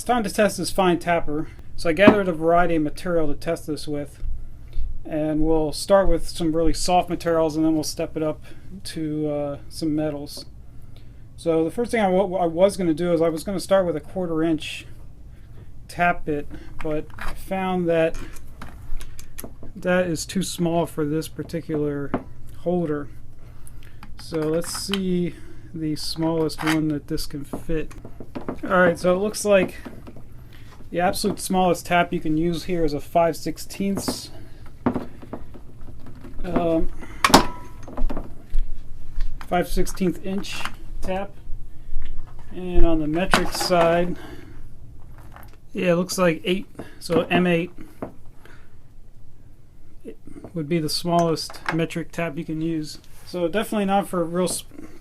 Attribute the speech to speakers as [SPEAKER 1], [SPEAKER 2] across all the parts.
[SPEAKER 1] time to test this fine tapper. So I gathered a variety of material to test this with, and we'll start with some really soft materials and then we'll step it up to some metals. So the first thing I was going to do is I was going to start with a 1/4 inch tap bit, but I found that that is too small for this particular holder. So let's see the smallest one that this can fit. Alright, so it looks like the absolute smallest tap you can use here is a 5/16 5/16 inch tap. And on the metric side, yeah, it looks like 8, so M8 would be the smallest metric tap you can use. So definitely not for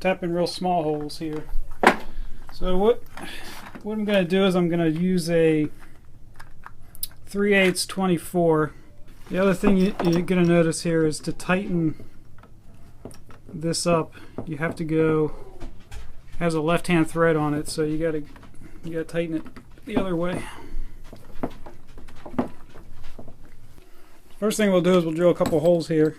[SPEAKER 1] tapping real small holes here. So what I'm going to do is I'm going to use a 3/8 24. The other thing you're going to notice here is to tighten this up, you have to go, it has a left-hand thread on it, so you got to tighten it the other way. First thing we'll do is we'll drill a couple holes here.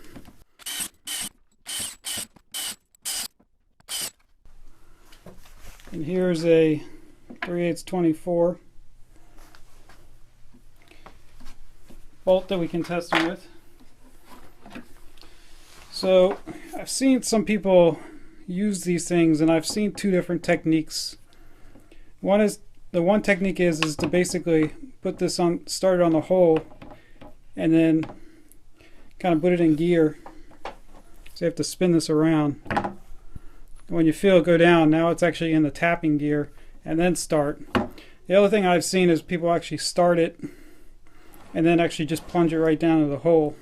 [SPEAKER 1] And here's a 3/8 24 bolt that we can test them with. So I've seen some people use these things, and I've seen two different techniques. The one technique is to basically put this on, start it on the hole, and then kind of put it in gear. So you have to spin this around. When you feel it go down, now it's actually in the tapping gear, and then start. The other thing I've seen is people actually start it and then actually just plunge it right down to the hole.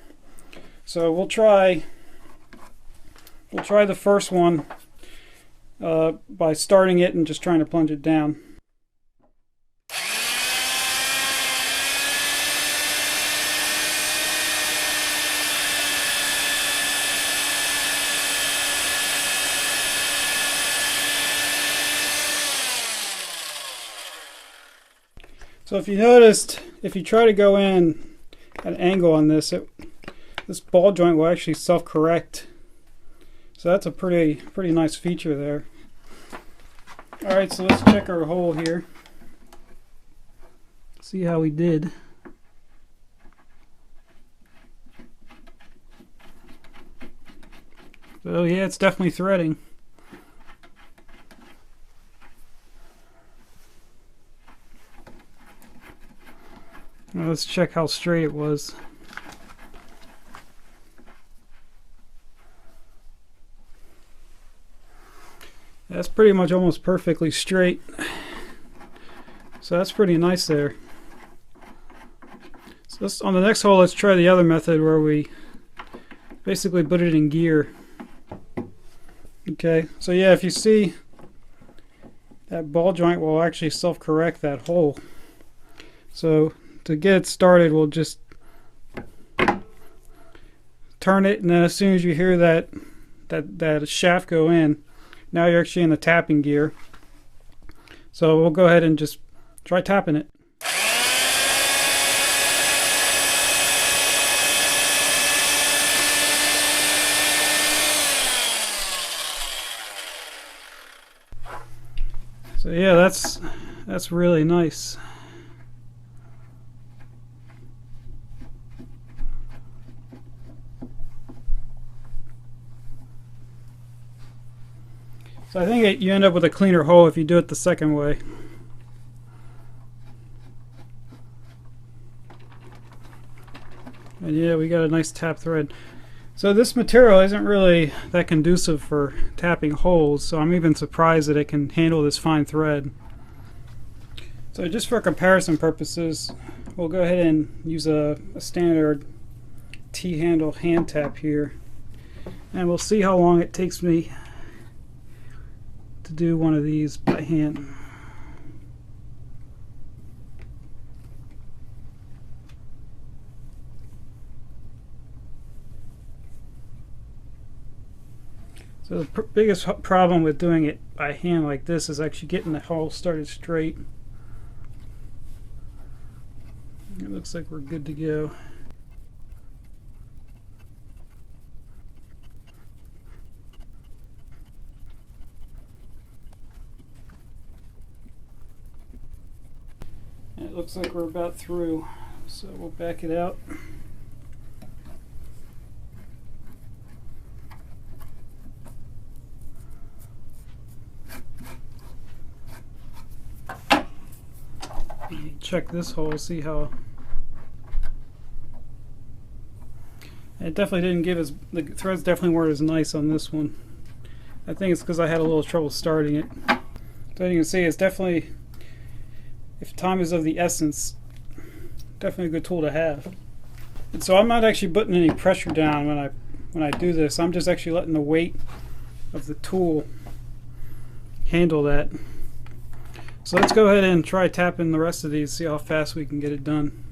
[SPEAKER 1] So we'll try the first one by starting it and just trying to plunge it down. So if you noticed, if you try to go in at an angle on this, this ball joint will actually self-correct. So that's a pretty nice feature there. Alright, so let's check our hole here. See how we did. So yeah, it's definitely threading. Now let's check how straight it was. That's pretty much almost perfectly straight. So that's pretty nice there. So on the next hole, let's try the other method where we basically put it in gear. Okay, so yeah, if you see, that ball joint will actually self-correct that hole. So to get it started, we'll just turn it, and then as soon as you hear that shaft go in, now you're actually in the tapping gear. So we'll go ahead and just try tapping it. So yeah, that's really nice. So I think you end up with a cleaner hole if you do it the second way. And yeah, we got a nice tap thread. So this material isn't really that conducive for tapping holes, so I'm even surprised that it can handle this fine thread. So just for comparison purposes, we'll go ahead and use a standard T-handle hand tap here, and we'll see how long it takes me to do one of these by hand. So the biggest problem with doing it by hand like this is actually getting the hole started straight. It looks like we're good to go. It looks like we're about through, so we'll back it out. Check this hole, see how it definitely didn't give as, the threads definitely weren't as nice on this one. I think it's because I had a little trouble starting it. So you can see it's definitely, if time is of the essence, definitely a good tool to have. And so I'm not actually putting any pressure down when I do this. I'm just actually letting the weight of the tool handle that. So let's go ahead and try tapping the rest of these, see how fast we can get it done.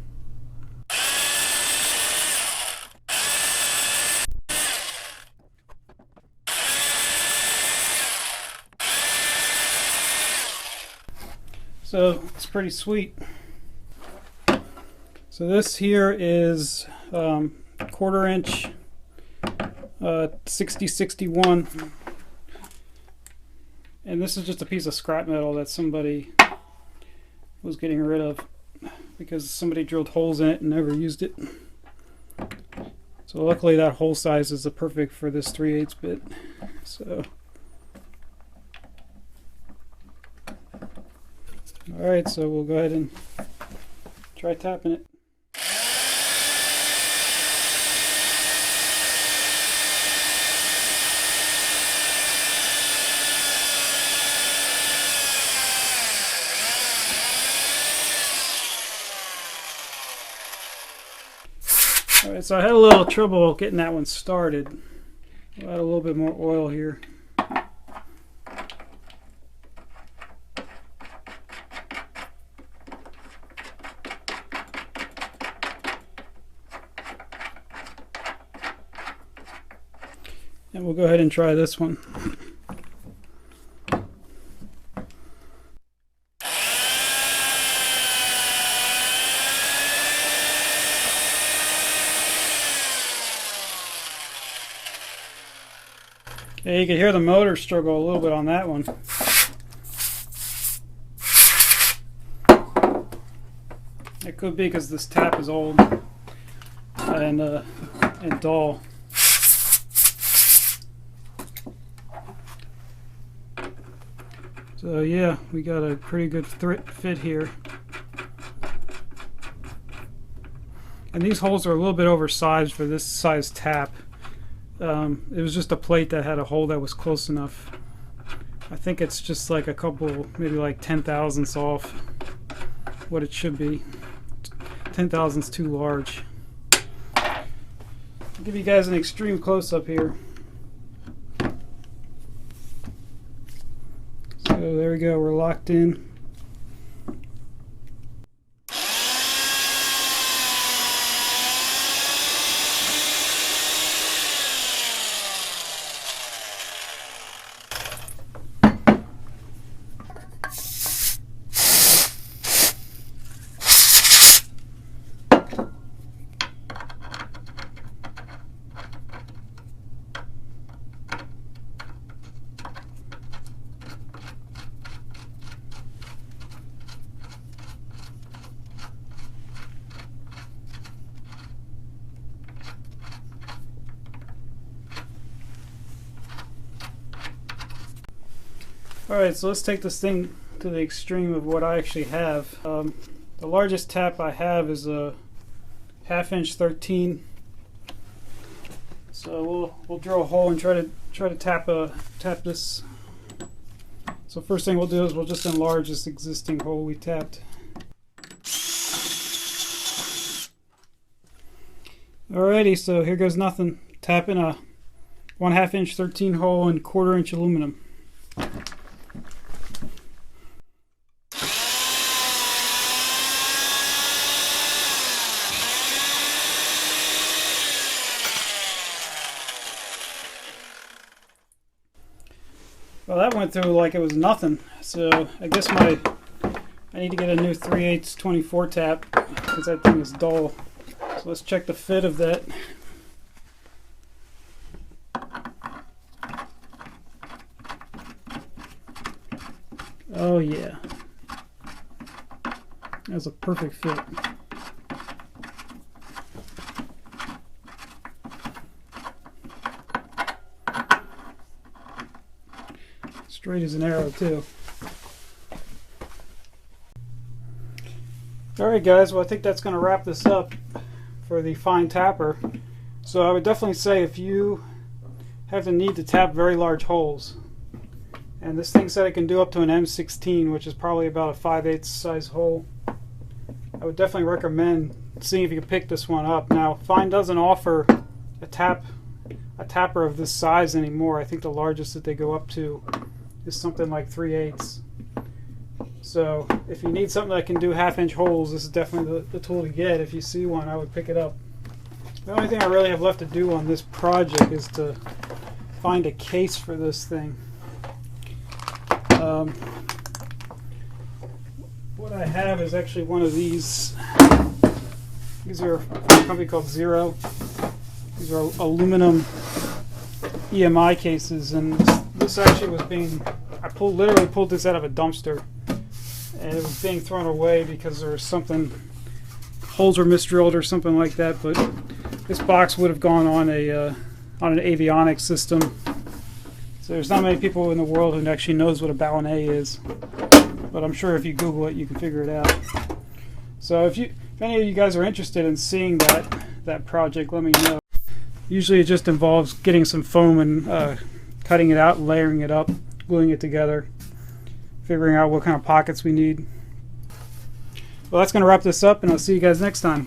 [SPEAKER 1] So it's pretty sweet. So this here is 1/4 inch 6061. And this is just a piece of scrap metal that somebody was getting rid of because somebody drilled holes in it and never used it. So luckily that hole size is perfect for this 3/8 bit. So, alright, so we'll go ahead and try tapping it. Alright, so I had a little trouble getting that one started. I'll add a little bit more oil here. And we'll go ahead and try this one. Yeah, you can hear the motor struggle a little bit on that one. It could be because this tap is old and dull. So yeah, we got a pretty good fit here. And these holes are a little bit oversized for this size tap. It was just a plate that had a hole that was close enough. I think it's just like a couple, maybe like 10 thousandths off what it should be. 10 thousandths too large. I'll give you guys an extreme close-up here. So there we go, we're locked in. Alright, so let's take this thing to the extreme of what I actually have. The largest tap I have is a 1/2 inch 13. So we'll drill a hole and try to tap this. So first thing we'll do is we'll just enlarge this existing hole we tapped. Alrighty, so here goes nothing. Tapping a 1/2 inch 13 hole in 1/4 inch aluminum. Well, that went through like it was nothing. So I guess my I need to get a new 3/8 24 tap because that thing is dull. So let's check the fit of that. Oh yeah, that's a perfect fit. Straight as an arrow too. Alright guys, well I think that's going to wrap this up for the Fein tapper. So I would definitely say if you have the need to tap very large holes, and this thing said it can do up to an M16, which is probably about a 5/8 size hole, I would definitely recommend seeing if you can pick this one up. Now Fein doesn't offer a tapper of this size anymore. I think the largest that they go up to is something like 3/8. So if you need something that can do 1/2 inch holes, this is definitely the tool to get. If you see one, I would pick it up. The only thing I really have left to do on this project is to find a case for this thing. What I have is actually one of these. These are from a company called Zero. These are aluminum EMI cases, and this actually was being, I literally pulled this out of a dumpster, and it was being thrown away because there was something, holes were misdrilled or something like that. But this box would have gone on an avionics system. So there's not many people in the world who actually knows what a ballonnet is, but I'm sure if you Google it, you can figure it out. So if any of you guys are interested in seeing that project, let me know. Usually it just involves getting some foam and cutting it out, layering it up, gluing it together, figuring out what kind of pockets we need. Well, that's going to wrap this up, and I'll see you guys next time.